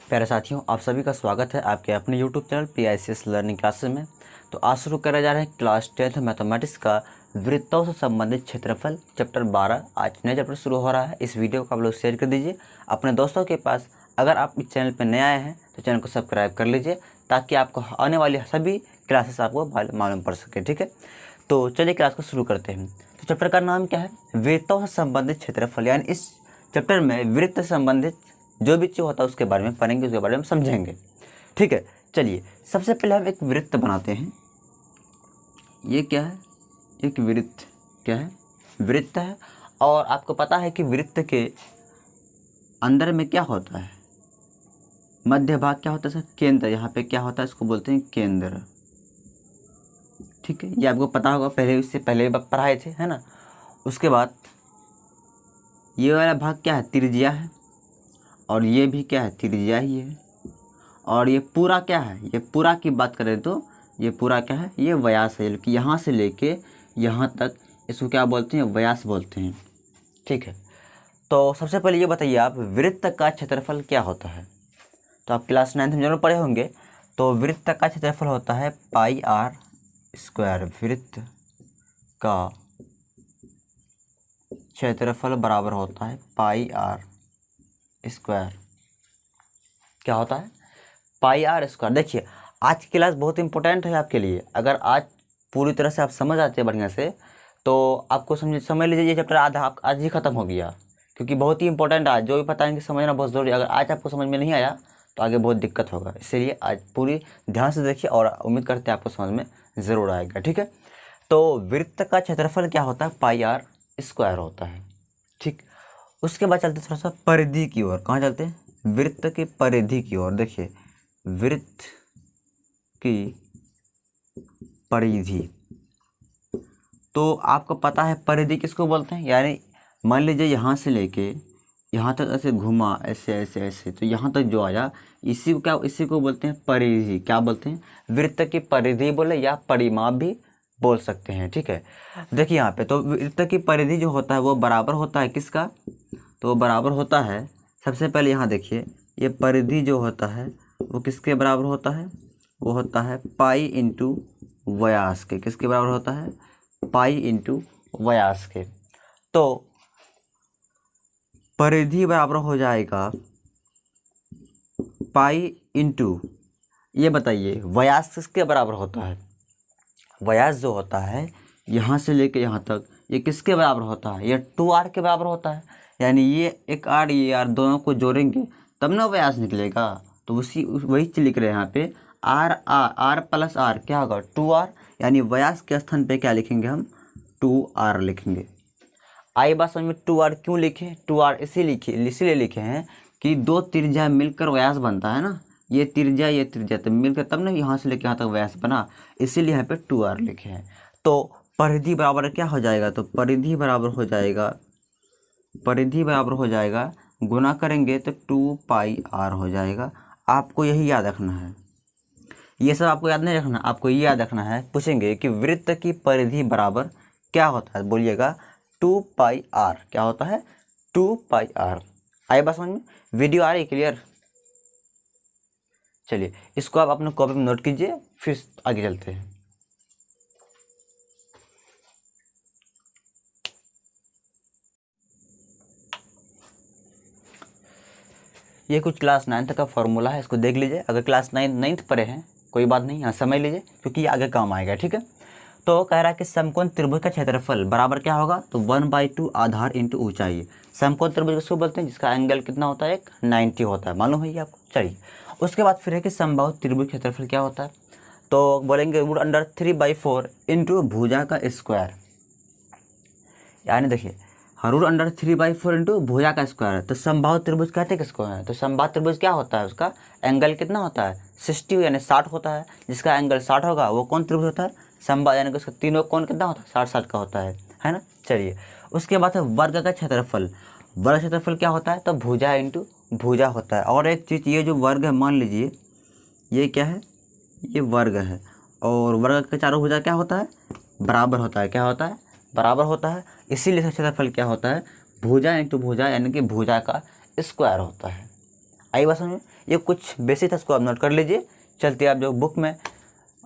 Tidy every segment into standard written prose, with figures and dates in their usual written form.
प्यारे साथियों, आप सभी का स्वागत है आपके अपने YouTube channel PICS learning classes में। तो आज शुरू करा जा रहे हैं क्लास 10th मैथमेटिक्स का वृत्तों से संबंधित क्षेत्रफल चैप्टर 12। आज नया चैप्टर शुरू हो रहा है। इस वीडियो को आप लोग शेयर कर दीजिए अपने दोस्तों के पास। अगर आप इस चैनल पर नए आए हैं तो चैनल को सब्सक्राइब कर लीजिए ताकि आपको आने वाली सभी क्लासेस आपको मालूम पड़ सके। ठीक है, तो चलिए क्लास को शुरू करते हैं। तो चैप्टर का नाम क्या है? वृत्तों से संबंधित क्षेत्रफल। यानी इस चैप्टर में वृत्त से संबंधित जो भी चीज़ होता है उसके बारे में पढ़ेंगे, उसके बारे में समझेंगे। ठीक है, चलिए सबसे पहले हम एक वृत्त बनाते हैं। ये क्या है? एक वृत्त। क्या है? वृत्त है। और आपको पता है कि वृत्त के अंदर में क्या होता है? मध्य भाग क्या होता है? सर केंद्र। यहाँ पे क्या होता है? इसको बोलते हैं केंद्र। ठीक है, ये आपको पता होगा, पहले इससे पहले पढ़ाए थे, है ना। उसके बाद ये वाला भाग क्या है? त्रिज्या है। और ये भी क्या है? त्रिज्या ही है। और ये पूरा क्या है? ये पूरा की बात करें तो ये पूरा क्या है? ये व्यास है। कि यहाँ से लेके यहाँ तक इसको क्या बोलते हैं? व्यास बोलते हैं। ठीक है, तो सबसे पहले ये बताइए आप, वृत्त का क्षेत्रफल क्या होता है? तो आप क्लास 9th में जरूर पढ़े होंगे। तो वृत्त का क्षेत्रफल होता है πr²। वृत्त का क्षेत्रफल बराबर होता है πr²। क्या होता है? πr²। देखिए, आज की क्लास बहुत इंपॉर्टेंट है आपके लिए। अगर आज पूरी तरह से आप समझ आते हैं बढ़िया से तो आपको समझ लीजिए ये चैप्टर आधा आज ही ख़त्म हो गया, क्योंकि बहुत ही इंपॉर्टेंट आज जो भी बताएंगे समझना बहुत ज़रूरी है। अगर आज आपको समझ में नहीं आया तो आगे बहुत दिक्कत होगा, इसीलिए आज पूरी ध्यान से देखिए और उम्मीद करते हैं आपको समझ में ज़रूर आएगा। ठीक है, तो वृत्त का क्षेत्रफल क्या होता है? πr² होता है। ठीक, उसके बाद चलते थोड़ा सा परिधि की ओर। कहाँ चलते हैं? वृत्त की परिधि की ओर। देखिए, वृत्त की परिधि, तो आपको पता है परिधि किसको बोलते हैं? यानी मान लीजिए यहाँ से लेके यहाँ तक ऐसे घुमा, ऐसे ऐसे ऐसे, तो यहाँ तक जो आया इसी को क्या, इसी को बोलते हैं परिधि। क्या बोलते हैं? वृत्त की परिधि बोले या परिमाप भी बोल सकते हैं। ठीक है, देखिए यहाँ पे तो वृत्त की परिधि जो होता है वो बराबर होता है किसका? तो बराबर होता है, सबसे पहले यहाँ देखिए, ये परिधि जो होता है वो किसके बराबर होता है? वो होता है पाई इंटू व्यास के। किसके बराबर होता है? पाई इंटू व्यास के। तो परिधि बराबर हो जाएगा पाई इंटू, ये बताइए व्यास किसके बराबर होता है? व्यास जो होता है यहाँ से लेके यहाँ तक, ये किसके बराबर होता है? ये 2r के बराबर होता है। यानी ये एक r, ये r दोनों को जोड़ेंगे तब ना व्यास निकलेगा। तो वही चीज लिख रहे हैं यहाँ पे, r प्लस r क्या होगा? 2r। यानी व्यास के स्थान पे क्या लिखेंगे हम? 2r लिखेंगे। आई बात समझ में? 2r क्यों लिखे? 2r इसीलिए लिखे हैं कि दो त्रिज्या मिलकर व्यास बनता है ना। ये त्रिज्या तो मिलकर तब ना यहाँ से लेकर यहाँ तक व्यास बना, इसीलिए यहाँ पे 2r लिखे हैं। तो परिधि बराबर क्या हो जाएगा? तो परिधि बराबर हो जाएगा गुना करेंगे तो 2πr हो जाएगा। आपको यही याद रखना है, ये सब आपको याद नहीं रखना, आपको ये याद रखना है। पूछेंगे कि वृत्त की परिधि बराबर क्या होता है? बोलिएगा 2πr। क्या होता है? 2πr। आए बात समझ में? वीडियो आ रही क्लियर? चलिए इसको आप अपने कॉपी में नोट कीजिए, फिर आगे चलते हैं। ये कुछ क्लास 9th का फॉर्मूला है, इसको देख लीजिए। अगर क्लास 9th पढ़े हैं कोई बात नहीं, यहाँ समझ लीजिए क्योंकि ये आगे काम आएगा। ठीक है, तो कह रहा है कि समकोण त्रिभुज का क्षेत्रफल बराबर क्या होगा? तो 1/2 आधार इंटू ऊंचाई। समकोण त्रिभुज किसको बोलते हैं? जिसका एंगल कितना होता है? एक 90 होता है। मालूम है ये आपको? चलिए उसके बाद फिर है कि समबाहु त्रिभुज क्षेत्रफल क्या होता है? तो बोलेंगे √3/4 इंटू भुजा का स्क्वायर। यानी देखिए √3/4 इंटू भुजा का स्क्वायर। तो समबाहु त्रिभुज कहते हैं किसको है? तो समबाहु त्रिभुज क्या होता है? उसका एंगल कितना होता है? 60 यानी 60 होता है। जिसका एंगल 60 होगा वो कौन त्रिभुज होता है? समबाहु, यानी कि उसका तीनों कोण कितना होता है? 60 का होता है ना। चलिए उसके बाद है वर्ग का क्षेत्रफल। वर्ग क्षेत्रफल क्या होता है? तो भुजा इंटू भुजा होता है। और एक चीज़, ये जो वर्ग है मान लीजिए ये क्या है? ये वर्ग है। और वर्ग के चारों भुजा क्या होता है? बराबर होता है। क्या होता है? बराबर होता है। इसीलिए क्षेत्रफल क्या होता है? भुजा इंटू भुजा, यानी कि भुजा का स्क्वायर होता है। आई बात समझ में? ये कुछ बेसिक था, इसको आप नोट कर लीजिए। चलते आप जो बुक में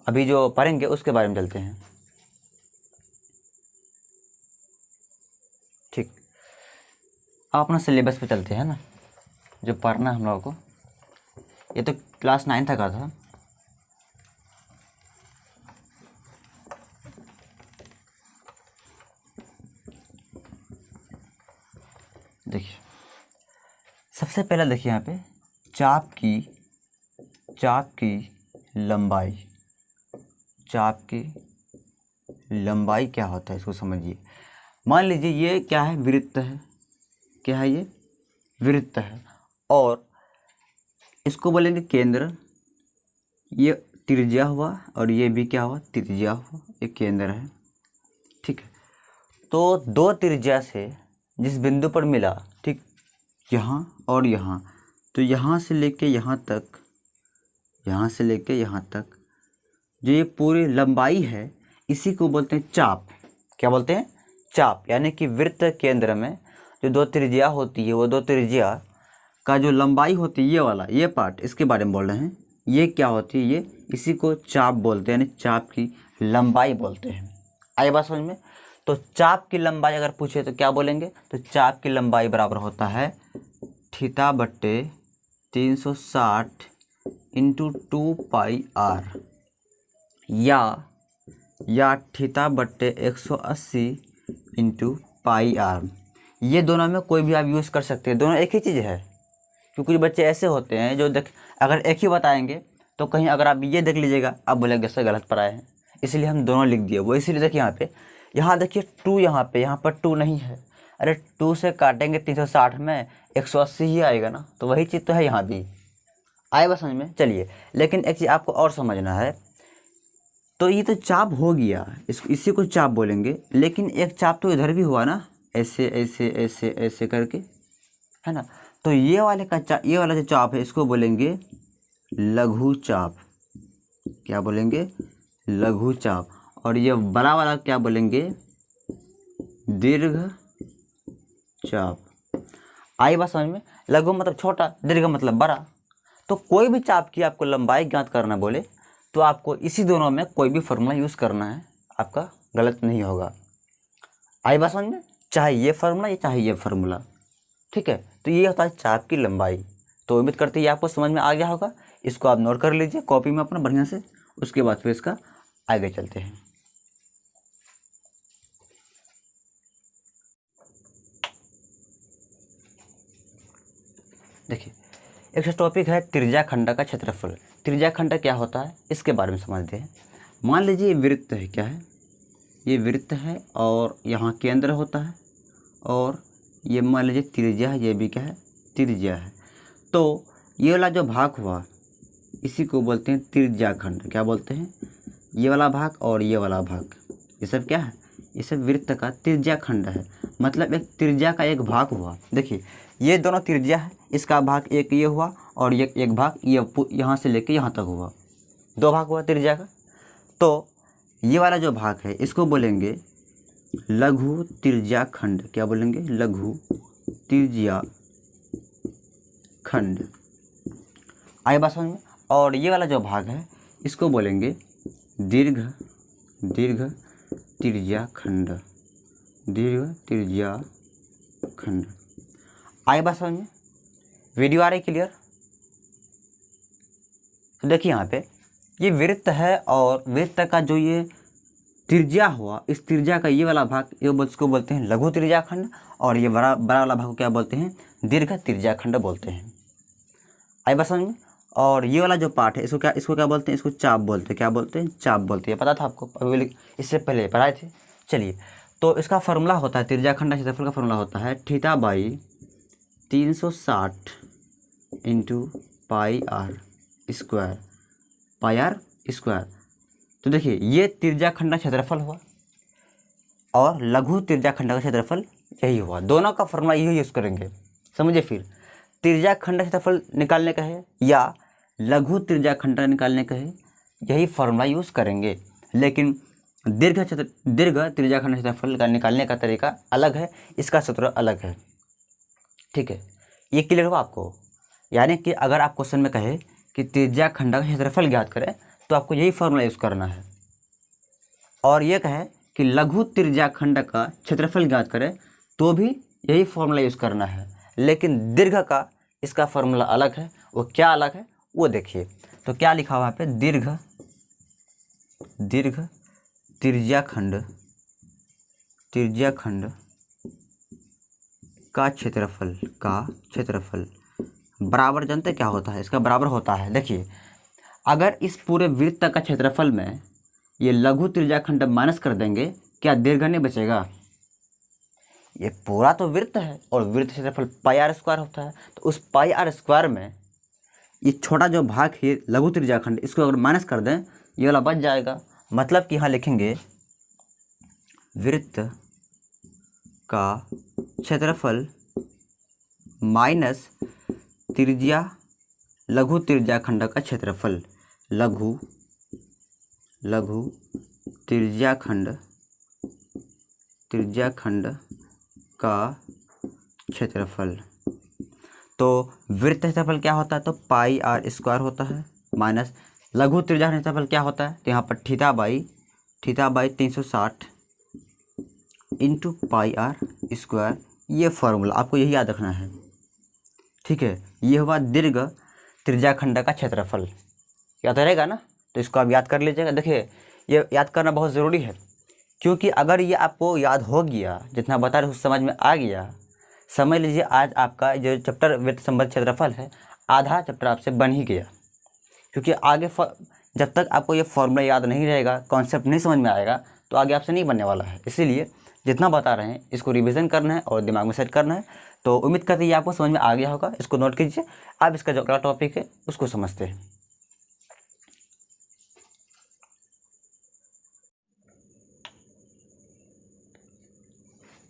अभी जो पढ़ेंगे उसके बारे में चलते हैं। ठीक, आप अपना सिलेबस पे चलते हैं ना, जो पढ़ना हम लोगों को। ये तो क्लास 9 तक का था। देखिए सबसे पहले देखिए यहाँ पे चाप की लंबाई, चाप की लंबाई क्या होता है इसको समझिए। मान लीजिए ये क्या है, वृत्त है। क्या है ये? वृत्त है। और इसको बोलेंगे केंद्र। ये त्रिज्या हुआ और ये भी क्या हुआ, त्रिज्या हुआ। ये केंद्र है। ठीक है, तो दो त्रिज्या से जिस बिंदु पर मिला, ठीक, यहाँ और यहाँ, तो यहाँ से लेके यहाँ तक, यहाँ से लेके यहाँ तक जो ये पूरी लंबाई है, इसी को बोलते हैं चाप। क्या बोलते हैं? चाप। यानी कि वृत्त केंद्र में जो दो त्रिज्या होती है, वो दो त्रिज्या का जो लंबाई होती है, ये वाला, ये पार्ट, इसके बारे में बोल रहे हैं। ये क्या होती है? ये, इसी को चाप बोलते हैं, यानी चाप की लंबाई बोलते हैं। आई बात समझ में? तो चाप की लंबाई अगर पूछे तो क्या बोलेंगे? तो चाप की लंबाई बराबर होता है थीटा बट्टे 360 इंटू 2πr, या थीटा बट्टे 180 इंटू πr। ये दोनों में कोई भी आप यूज़ कर सकते हैं, दोनों एक ही चीज़ है। क्योंकि बच्चे ऐसे होते हैं जो अगर एक ही बताएंगे तो कहीं अगर आप ये देख लीजिएगा, आप बोलेंगे सर गलत पढ़ाए हैं, इसलिए हम दोनों लिख दिए। वो इसीलिए देखिए यहाँ देखिए 2, यहाँ पर 2 नहीं है। अरे 2 से काटेंगे 360 में 180 ही आएगा ना, तो वही चीज़ तो है यहाँ भी। आए बस समझ में? चलिए, लेकिन एक चीज़ आपको और समझना है। तो ये तो चाप हो गया, इसी को चाप बोलेंगे। लेकिन एक चाप तो इधर भी हुआ ना, ऐसे ऐसे ऐसे ऐसे करके, है ना। तो ये वाला जो चाप है, इसको बोलेंगे लघु चाप। क्या बोलेंगे? लघु चाप। और ये बड़ा वाला क्या बोलेंगे? दीर्घ चाप। आई बात समझ में? लघु मतलब छोटा, दीर्घ मतलब बड़ा। तो कोई भी चाप की आपको लंबाई ज्ञात करना बोले तो आपको इसी दोनों में कोई भी फार्मूला यूज़ करना है, आपका गलत नहीं होगा। आई बात समझ में? चाहे ये फार्मूला या चाहे ये फार्मूला, ठीक है। तो ये होता है चाप की लंबाई। तो उम्मीद करते हैं आपको समझ में आ गया होगा। इसको आप नोट कर लीजिए कॉपी में अपना बढ़िया से। उसके बाद फिर इसका आगे चलते हैं। देखिए एक टॉपिक है त्रिज्या खंड का क्षेत्रफल। त्रिज्या खंड क्या होता है इसके बारे में समझते हैं। मान लीजिए ये वृत्त है। क्या है? ये वृत्त है और यहाँ केंद्र होता है, और ये मान लीजिए त्रिज्या है, ये भी क्या है? त्रिज्या है। तो ये वाला जो भाग हुआ, इसी को बोलते हैं त्रिज्या खंड। क्या बोलते हैं? ये वाला भाग और ये वाला भाग, ये सब क्या है? ये सब वृत्त का त्रिज्या खंड है। मतलब एक त्रिज्या का एक भाग हुआ। देखिए ये दोनों त्रिज्या है, इसका भाग एक ये हुआ और ये एक भाग ये यहाँ से लेके यहाँ तक हुआ, 2 भाग हुआ त्रिज्या का। तो ये वाला जो भाग है इसको बोलेंगे लघु त्रिज्या खंड। क्या बोलेंगे? लघु त्रिज्या खंड। आई बात समझ में? और ये वाला जो भाग है इसको बोलेंगे दीर्घ त्रिज्या खंड। दीर्घ त्रिज्या खंड। आई बात समझ में? वीडियो आ रही क्लियर? तो देखिए यहाँ पे ये वृत्त है और वृत्त का जो ये त्रिज्या हुआ, इस त्रिज्या का ये वाला भाग, ये इसको बोलते हैं लघु त्रिज्या खंड। और ये बड़ा वाला भाग को क्या बोलते हैं? दीर्घ त्रिज्या खंड बोलते हैं। आई बात समझ में? और ये वाला जो पार्ट है इसको क्या बोलते हैं? इसको चाप बोलते हैं। क्या बोलते हैं? चाप बोलते हैं। पता था आपको? अभी इससे पहले पढ़ाए थे। चलिए, तो इसका फार्मूला होता है, त्रिज्या खंड क्षेत्रफल का फार्मूला होता है theta by 360 into πr square. तो देखिए ये त्रिज्या खंड का क्षेत्रफल हुआ और लघु त्रिज्या खंड का क्षेत्रफल यही हुआ। दोनों का फार्मूला यही यूज़ करेंगे। समझिए, फिर त्रिज्या खंड क्षेत्रफल निकालने का है या लघु त्रिज्या खंड निकालने का है, यही फार्मूला यूज़ करेंगे। लेकिन दीर्घ त्रिज्या खंड क्षेत्रफल का निकालने का तरीका अलग है, इसका सूत्र अलग है। ठीक है, ये क्लियर हुआ आपको? यानी कि अगर आप क्वेश्चन में कहे कि त्रिज्या खंड का क्षेत्रफल ज्ञात करें तो आपको यही फॉर्मूला यूज़ करना है, और ये कहे कि लघु त्रिज्या खंड का क्षेत्रफल ज्ञात करें तो भी यही फॉर्मूला यूज़ करना है। लेकिन दीर्घ का इसका फॉर्मूला अलग है। वो क्या अलग है वो देखिए। तो क्या लिखा हुआ है पे, दीर्घ त्रिज्या खंड का क्षेत्रफल बराबर, जानते क्या होता है? इसका बराबर होता है, देखिए अगर इस पूरे वृत्त का क्षेत्रफल में ये लघु त्रिज्या खंड माइनस कर देंगे, क्या दीर्घ नहीं बचेगा? ये पूरा तो वृत्त है और वृत्त क्षेत्रफल पाई आर स्क्वायर होता है, तो उस पाई आर स्क्वायर में ये छोटा जो भाग है लघु त्रिज्या खंड, इसको अगर माइनस कर दें ये वाला बच जाएगा। मतलब कि यहाँ लिखेंगे वृत्त का क्षेत्रफल माइनस लघु त्रिज्या खंड का क्षेत्रफल, लघु त्रिज्या खंड का क्षेत्रफल। तो वृत्त क्षेत्रफल क्या होता है? तो पाई आर स्क्वायर होता है, माइनस लघु त्रिज्या खंड क्षेत्रफल क्या होता है? तो यहाँ पर theta by 360 into pi are square. ये फॉर्मूला आपको यही याद रखना है, ठीक है। ये हुआ दीर्घ त्रिज्या खंड का क्षेत्रफल, याद रहेगा ना? तो इसको आप याद कर लीजिएगा। देखिए ये याद करना बहुत ज़रूरी है, क्योंकि अगर ये आपको याद हो गया, जितना बता रहे उस समझ में आ गया, समझ लीजिए आज आपका जो चैप्टर वृत्त संबंध क्षेत्रफल है आधा चैप्टर आपसे बन ही गया। क्योंकि आगे जब तक आपको ये फॉर्मूला याद नहीं रहेगा, कॉन्सेप्ट नहीं समझ में आएगा, तो आगे आपसे नहीं बनने वाला है। इसीलिए जितना बता रहे हैं इसको रिवीजन करना है और दिमाग में सेट करना है। तो उम्मीद करते हैं आपको समझ में आ गया होगा। इसको नोट कीजिए। अब इसका जो अगला टॉपिक है उसको समझते हैं।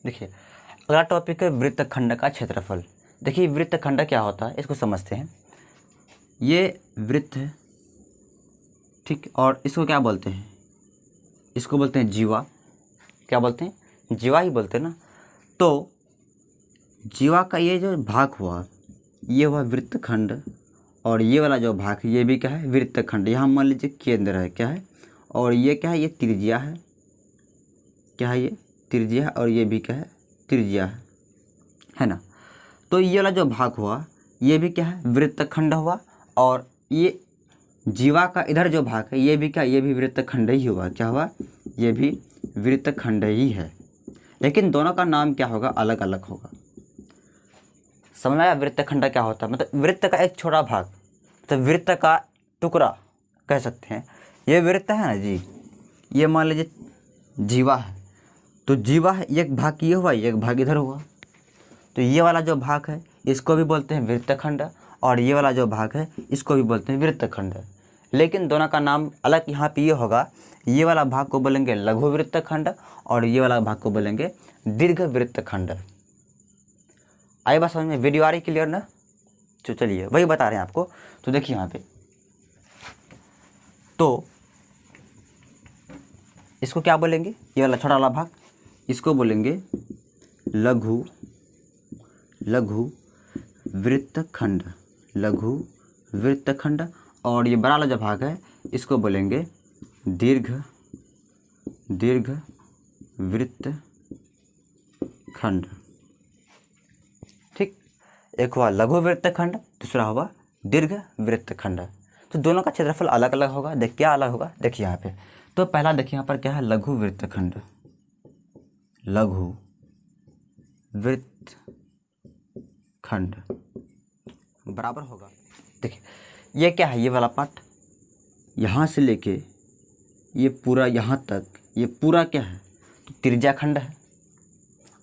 देखिए अगला टॉपिक है वृत्त खंड का क्षेत्रफल। देखिए वृत्त खंड क्या होता है इसको समझते हैं। ये वृत्त है, ठीक, और इसको क्या बोलते हैं? इसको बोलते हैं जीवा। क्या बोलते हैं? जीवा ही बोलते हैं ना। तो जीवा का ये जो भाग हुआ ये हुआ वृत्त खंड, और ये वाला जो भाग है ये भी क्या है? वृत्त खंड। यहाँ मान लीजिए केंद्र है, क्या है? और ये क्या है? ये त्रिज्या है। क्या है? ये त्रिज्या है, और ये भी क्या है? त्रिज्या है ना। तो ये वाला जो भाग हुआ ये भी क्या है? वृत्त खंड हुआ। और ये जीवा का इधर जो भाग है ये भी क्या? ये भी वृत्त खंड ही हुआ। क्या हुआ? ये भी वृत्त खंड ही है, लेकिन दोनों का नाम क्या होगा? अलग अलग होगा। समझ में आया वृत्त खंड क्या होता है? मतलब वृत्त का एक छोटा भाग, तो वृत्त का टुकड़ा कह सकते हैं। ये वृत्त है ना जी, ये मान लीजिए जीवा है, तो जीवा है एक भाग ये हुआ, एक भाग इधर हुआ। तो ये वाला जो भाग है इसको भी बोलते हैं वृत्त खंड, और ये वाला जो भाग है इसको भी बोलते हैं वृत्त खंड। लेकिन दोनों का नाम अलग यहाँ पे ये होगा। ये वाला भाग को बोलेंगे लघु वृत्त खंड, और ये वाला भाग को बोलेंगे दीर्घ वृत्त खंड। आई बात समझ में? वीडियो आ रही क्लियर ना? तो चलिए वही बता रहे हैं आपको। तो देखिए यहाँ पे, तो इसको क्या बोलेंगे? ये वाला छोटा वाला भाग इसको बोलेंगे लघु वृत्त खंड, लघु वृत्त खंड। और ये बड़ा वाला जो भाग है इसको बोलेंगे दीर्घ वृत्त खंड, ठीक। एक हुआ लघु वृत्त खंड, दूसरा हुआ दीर्घ वृत्त खंड। तो दोनों का क्षेत्रफल अलग अलग होगा। देख क्या अलग होगा? देखिए यहाँ पे, तो पहला देखिए यहाँ पर क्या है? लघु वृत्त खंड, लघु वृत्त खंड बराबर होगा। देखिए ये क्या है? ये वाला पार्ट यहाँ से लेके ये पूरा यहाँ तक, ये पूरा क्या है? तो त्रिज्या खंड है।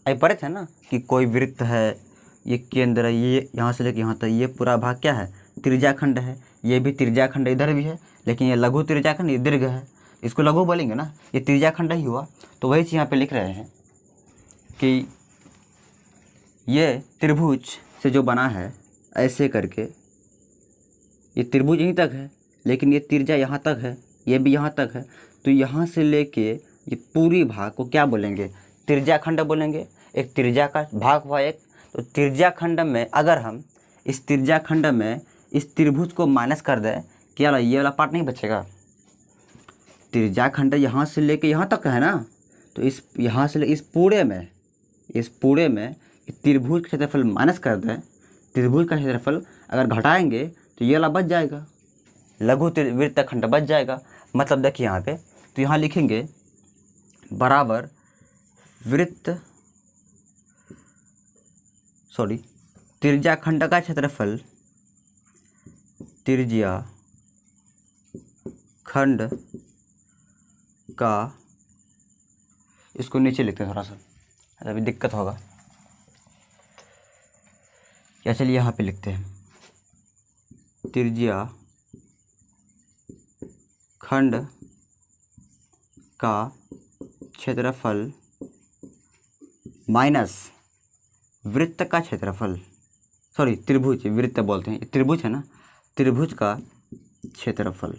अभी पढ़े थे ना कि कोई वृत्त है, ये केंद्र है, ये यहाँ से लेके यहाँ तक, ये पूरा भाग क्या है? त्रिज्या खंड है। ये भी त्रिज्या खंड इधर भी है, लेकिन ये लघु त्रिज्या खंड, ये दीर्घ है। इसको लघु बोलेंगे ना, ये त्रिज्या खंड ही हुआ। तो वही चीज़ यहाँ पे लिख रहे हैं कि ये त्रिभुज से जो बना है ऐसे करके, ये त्रिभुज यहीं तक है, लेकिन ये त्रिज्या यहाँ तक है, ये भी यहाँ तक है। तो यहाँ से लेके ये पूरी भाग को क्या बोलेंगे? त्रिज्या खंड बोलेंगे। एक त्रिज्या का भाग हुआ एक। तो त्रिज्या खंड में अगर हम इस त्रिज्याखंड में इस त्रिभुज को माइनस कर दे, क्या ये वाला पार्ट नहीं बचेगा। त्रिज्याखंड यहाँ से लेके यहाँ तक है ना, तो इस यहाँ से इस पूरे में त्रिभुज का क्षेत्रफल माइनस कर दें, त्रिभुज का क्षेत्रफल अगर घटाएंगे तो ये वाला बच जाएगा, लघु वृत्तखंड बच जाएगा। मतलब देखिए यहाँ पे, तो यहाँ लिखेंगे बराबर त्रिज्याखंड का क्षेत्रफल, त्रिज्याखंड का, इसको नीचे लिखते हैं थोड़ा सा, अभी दिक्कत होगा, या चलिए यहाँ पे लिखते हैं त्रिज्याखंड का क्षेत्रफल माइनस वृत्त का क्षेत्रफल, सॉरी त्रिभुज, वृत्त बोलते हैं, त्रिभुज है ना, त्रिभुज का क्षेत्रफल,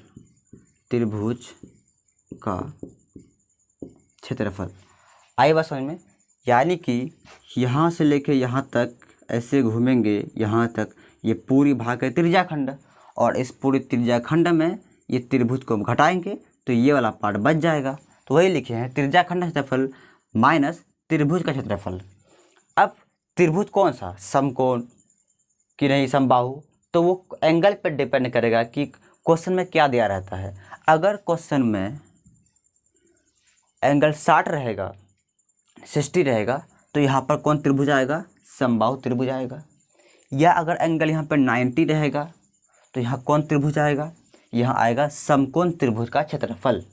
त्रिभुज का क्षेत्रफल। आई बात समझ में। यानी कि यहाँ से लेके यहाँ तक ऐसे घूमेंगे यहाँ तक, ये पूरी भाग है त्रिज्याखंड, और इस पूरी त्रिज्याखंड में ये त्रिभुज को घटाएंगे तो ये वाला पार्ट बच जाएगा। तो वही लिखे हैं त्रिज्याखंड का क्षेत्रफल माइनस त्रिभुज का क्षेत्रफल। अब त्रिभुज कौन सा, समकोण कि नहीं समबाहु, तो वो एंगल पर डिपेंड करेगा कि क्वेश्चन में क्या दिया रहता है। अगर क्वेश्चन में एंगल 60 रहेगा, 60 रहेगा, तो यहाँ पर कौन त्रिभुज आएगा, समबाहु त्रिभुज आएगा। या अगर एंगल यहाँ पर 90 रहेगा तो यहाँ कौन त्रिभुज आएगा, यहाँ आएगा समकोण त्रिभुज का क्षेत्रफल।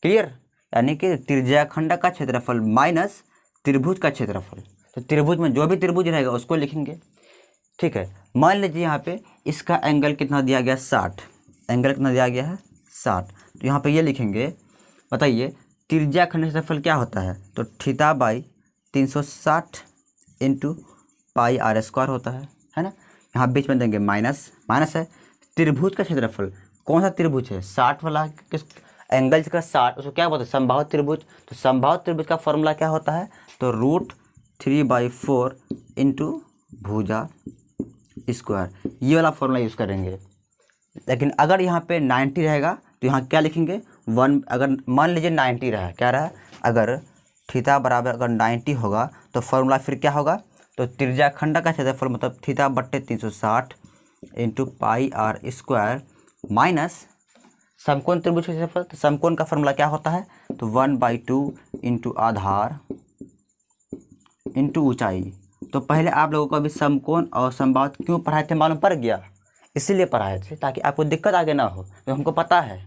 क्लियर। यानी कि त्रिज्याखंड का क्षेत्रफल माइनस त्रिभुज का क्षेत्रफल। तो त्रिभुज में जो भी त्रिभुज रहेगा उसको लिखेंगे। ठीक है, मान लीजिए यहाँ पे इसका एंगल कितना दिया गया, 60, एंगल कितना दिया गया है 60, तो यहाँ पे ये लिखेंगे, बताइए त्रिज्याखंड क्षेत्रफल क्या होता है, तो θ/360 इंटू पाई आर स्क्वायर होता है ना। यहाँ बीच में देंगे माइनस, माइनस है। त्रिभुज का क्षेत्रफल, कौन सा त्रिभुज है, 60 वाला, किस एंगल का 60, उसको क्या बोलते हैं, समबाहु त्रिभुज। तो समबाहु त्रिभुज का फॉर्मूला क्या होता है, तो √3/4 इंटू भुजा स्क्वायर, ये वाला फॉर्मूला यूज़ करेंगे। लेकिन अगर यहाँ पे 90 रहेगा तो यहाँ क्या लिखेंगे 1, अगर मान लीजिए 90 रहा, क्या रहा, अगर थीटा बराबर अगर 90 होगा तो फॉर्मूला फिर क्या होगा, तो त्रिज्याखंड का क्षेत्रफल मतलब θ/360 into pi are square minus समकोण त्रिभुज का क्षेत्रफल। तो समकोण का फॉर्मूला क्या होता है, तो 1/2 इंटू आधार इंटू ऊंचाई। तो पहले आप लोगों को अभी समकोण और समबाहु क्यों पढ़ाए थे मालूम पड़ गया, इसीलिए पढ़ाए थे ताकि आपको दिक्कत आगे ना हो। तो हमको पता है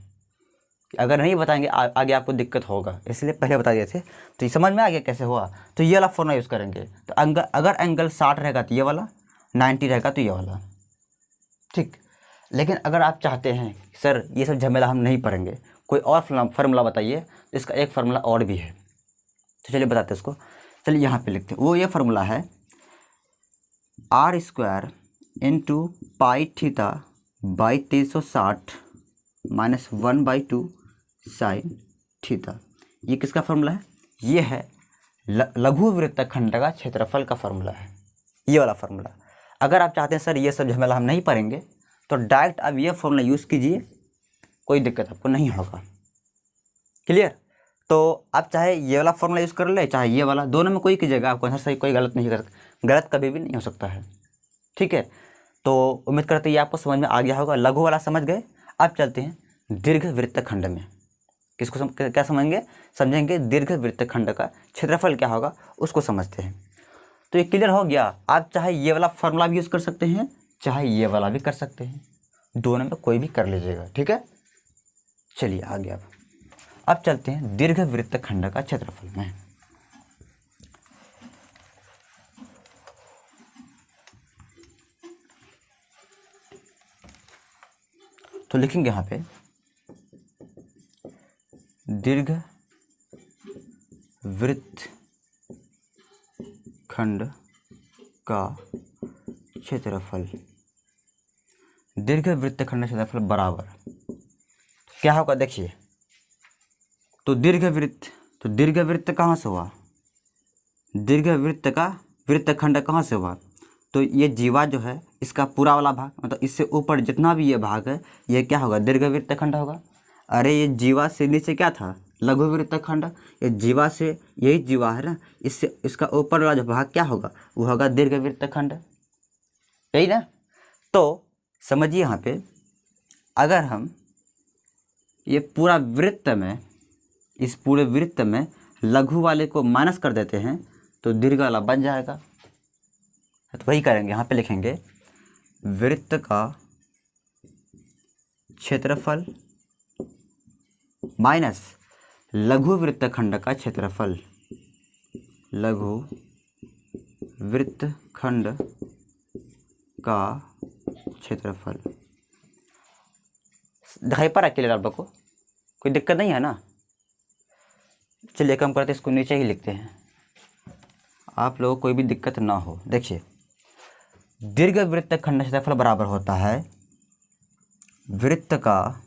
कि अगर नहीं बताएंगे आगे आपको दिक्कत होगा, इसलिए पहले बता दिए थे। तो ये समझ में आ गया कैसे हुआ। तो ये वाला फॉर्मूला यूज़ करेंगे। तो अगर एंगल 60 रहेगा तो ये वाला, 90 रहेगा तो ये वाला। ठीक। लेकिन अगर आप चाहते हैं सर ये सब झमेला हम नहीं पढ़ेंगे, कोई और फार्मूला बताइए, तो इसका एक फार्मूला और भी है। तो चलिए बताते हैं इसको। चलिए यहाँ पे लिखते हैं, वो ये फार्मूला है r² into pi θ/360 minus 1/2 sine theta. ये किसका फार्मूला है, ये है लघु वृत्तखंड का क्षेत्रफल का फार्मूला है, ये वाला फार्मूला। अगर आप चाहते हैं सर ये सब झमेला हम नहीं पढ़ेंगे तो डायरेक्ट आप ये फार्मूला यूज़ कीजिए, कोई दिक्कत आपको नहीं होगा। क्लियर। तो आप चाहे ये वाला फार्मूला यूज़ कर ले, चाहे ये वाला, दोनों में कोई कीजिएगा, आपको आंसर सही कोई गलत नहीं कर सकता, गलत कभी भी नहीं हो सकता है। ठीक है, तो उम्मीद करते हैं ये आपको समझ में आ गया होगा। लघु वाला समझ गए। अब चलते हैं दीर्घ वृत्तखंड में। किसको क्या समझेंगे दीर्घ वृत्तखंड का क्षेत्रफल क्या होगा उसको समझते हैं। तो ये क्लियर हो गया। आप चाहे ये वाला फार्मूला भी यूज़ कर सकते हैं, चाहे ये वाला भी कर सकते हैं, दोनों में कोई भी कर लीजिएगा। ठीक है, चलिए आगे अब चलते हैं दीर्घ वृत्तखंड का क्षेत्रफल में। तो लिखेंगे यहाँ पे दीर्घ वृत्तखंड का क्षेत्रफल, दीर्घ वृत्तखंड का क्षेत्रफल बराबर क्या होगा, देखिए। तो दीर्घ वृत्त कहाँ से हुआ, दीर्घ वृत्त का वृत्तखंड कहाँ से हुआ, तो ये जीवा जो है इसका पूरा वाला भाग मतलब इससे ऊपर जितना भी ये भाग है ये क्या होगा, दीर्घवृत्तखंड होगा। अरे ये जीवा से नीचे क्या था, लघु वृत्तखंड। ये जीवा से, यही जीवा है ना, इससे इसका ऊपर वाला जो भाग क्या होगा, वो होगा दीर्घवृत्तखंड, यही ना। तो समझिए यहाँ पे अगर हम ये पूरा वृत्त में, इस पूरे वृत्त में लघु वाले को माइनस कर देते हैं तो दीर्घ वाला बन जाएगा। तो वही करेंगे, यहाँ पे लिखेंगे वृत्त का क्षेत्रफल माइनस लघु वृत्तखंड का क्षेत्रफल, लघु वृत्तखंड का क्षेत्रफल। दिखाई पड़ रहा है क्लियर आप लोग को, कोई दिक्कत नहीं है ना। चलिए कम करते इसको नीचे ही लिखते हैं, आप लोगों को कोई भी दिक्कत ना हो। देखिए दीर्घ वृत्तखंड क्षेत्रफल बराबर होता है वृत्त का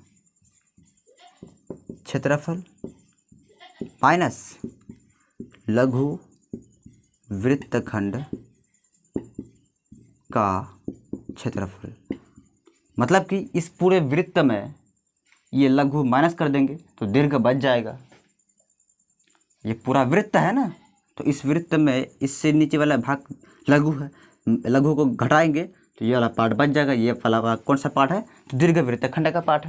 क्षेत्रफल माइनस लघु वृत्तखंड का क्षेत्रफल। मतलब कि इस पूरे वृत्त में ये लघु माइनस कर देंगे तो दीर्घ बच जाएगा। ये पूरा वृत्त है ना, तो इस वृत्त में इससे नीचे वाला भाग लघु है, लघु को घटाएंगे तो ये वाला पार्ट बच जाएगा। ये वाला भाग कौन सा पार्ट है, तो दीर्घ वृत्तखंड का पार्ट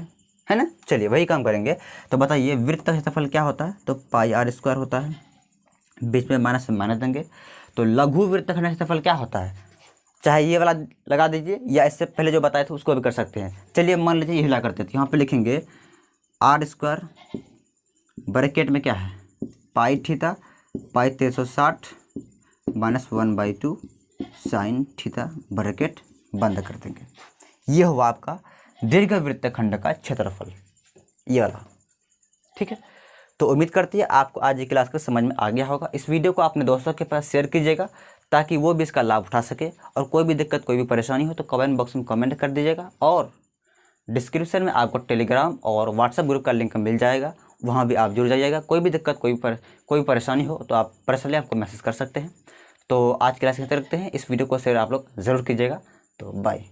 है ना। चलिए वही काम करेंगे। तो बताइए वृत्त का क्षेत्रफल क्या होता है, तो पाई आर स्क्वायर होता है, बीच में माइनस से माइनस देंगे। तो लघु वृत्तखंड का क्षेत्रफल क्या होता है, चाहे ये वाला लगा दीजिए या इससे पहले जो बताए थे उसको भी कर सकते हैं। चलिए मान लीजिए यही लगा करते थे, यहाँ पे लिखेंगे आर स्क्वायर ब्रैकेट में क्या है पाई थीटा, पाई 360 माइनस 1/2 साइन थीटा, ब्रैकेट बंद कर देंगे। ये हुआ आपका दीर्घ वृत्तखंड का क्षेत्रफल, ये वाला। ठीक है, तो उम्मीद करती है आपको आज की क्लास का समझ में आ गया होगा। इस वीडियो को अपने दोस्तों के पास शेयर कीजिएगा ताकि वो भी इसका लाभ उठा सके। और कोई भी दिक्कत, कोई भी परेशानी हो तो कमेंट बॉक्स में कमेंट कर दीजिएगा। और डिस्क्रिप्शन में आपको टेलीग्राम और व्हाट्सएप ग्रुप का लिंक मिल जाएगा, वहाँ भी आप जुड़ जाइएगा। कोई भी दिक्कत, कोई परेशानी हो तो आप पर्सनली आपको मैसेज कर सकते हैं। तो आज की क्लास यहीं तक रखते हैं। इस वीडियो को शेयर आप लोग ज़रूर कीजिएगा। तो बाय।